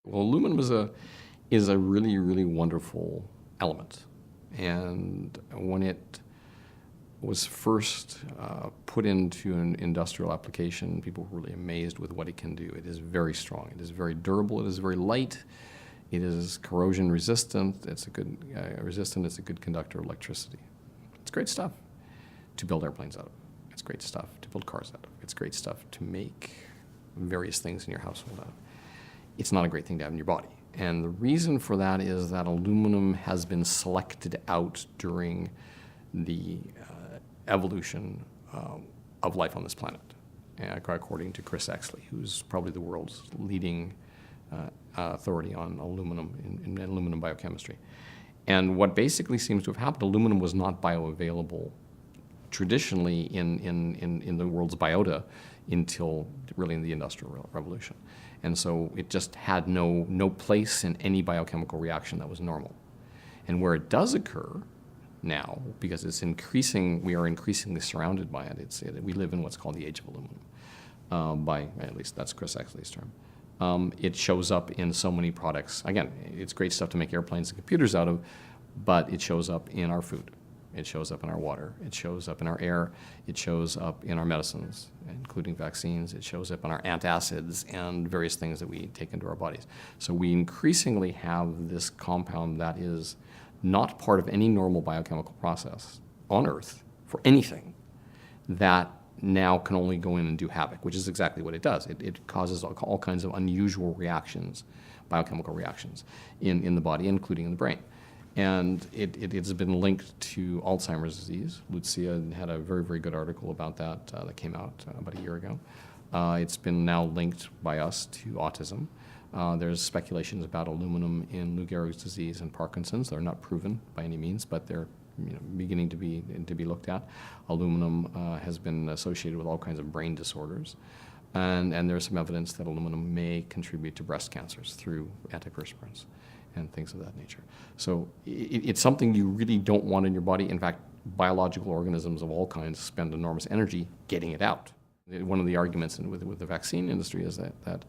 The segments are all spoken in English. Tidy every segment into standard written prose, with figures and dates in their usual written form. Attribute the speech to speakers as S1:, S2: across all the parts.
S1: Well, aluminum is a really, really wonderful element. And when it was first put into an industrial application, people were really amazed with what it can do. It is very strong. It is very durable. It is very light. It is corrosion resistant. It's a good It's a good conductor of electricity. It's great stuff to build airplanes out of. It's great stuff to build cars out of. It's great stuff to make various things in your household out of. It's not a great thing to have in your body. And the reason for that is that aluminum has been selected out during the evolution of life on this planet, according to Chris Exley, who's probably the world's leading authority on aluminum in aluminum biochemistry. And what basically seems to have happened, aluminum was not bioavailable traditionally in the world's biota until really in the Industrial Revolution. And so it just had no place in any biochemical reaction that was normal. And where it does occur now, because we are increasingly surrounded by it, we live in what's called the age of aluminum, at least that's Chris Exley's term. It shows up in so many products. Again, it's great stuff to make airplanes and computers out of, but it shows up in our food. It shows up in our water. It shows up in our air. It shows up in our medicines, including vaccines. It shows up in our antacids and various things that we take into our bodies. So we increasingly have this compound that is not part of any normal biochemical process on Earth for anything that now can only go in and do havoc, which is exactly what it does. It causes all kinds of unusual reactions, biochemical reactions in the body, including in the brain. And it's been linked to Alzheimer's disease. Lucia had a very, very good article about that that came out about a year ago. It's been now linked by us to autism. There's speculations about aluminum in Lou Gehrig's disease and Parkinson's. They're not proven by any means, but they're beginning to be looked at. Aluminum has been associated with all kinds of brain disorders. And there's some evidence that aluminum may contribute to breast cancers through antiperspirants and things of that nature. So it's something you really don't want in your body. In fact, biological organisms of all kinds spend enormous energy getting it out. One of the arguments with the vaccine industry is that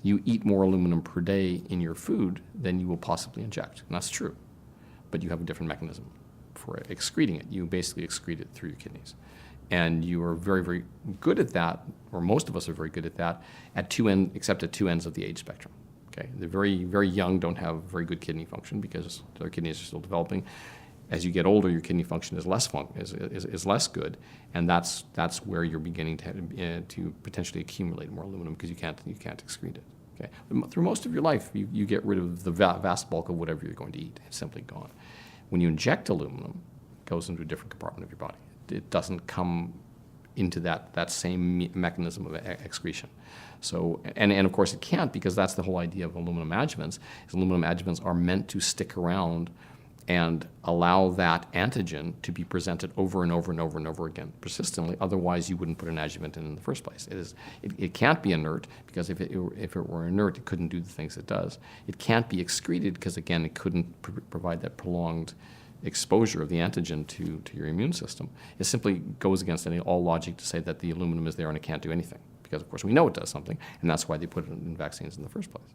S1: you eat more aluminum per day in your food than you will possibly inject. And that's true, but you have a different mechanism for excreting it. You basically excrete it through your kidneys. And you are very, very good at that, or most of us are very good at that, except at two ends of the age spectrum. Okay? The very, very young don't have very good kidney function because their kidneys are still developing. As you get older, your kidney function is less less good, and that's where you're beginning to potentially accumulate more aluminum because you can't excrete it. Okay? But through most of your life, you get rid of the vast bulk of whatever you're going to eat. It's simply gone. When you inject aluminum, it goes into a different compartment of your body. It doesn't come into that same mechanism of excretion. So, and of course it can't, because that's the whole idea of aluminum adjuvants. Aluminum adjuvants are meant to stick around and allow that antigen to be presented over and over and over and over again persistently. Otherwise, you wouldn't put an adjuvant in the first place. It can't be inert, because if it were inert, it couldn't do the things it does. It can't be excreted because, again, it couldn't provide that prolonged exposure of the antigen to your immune system. It simply goes against all logic to say that the aluminum is there and it can't do anything, because of course we know it does something, and that's why they put it in vaccines in the first place.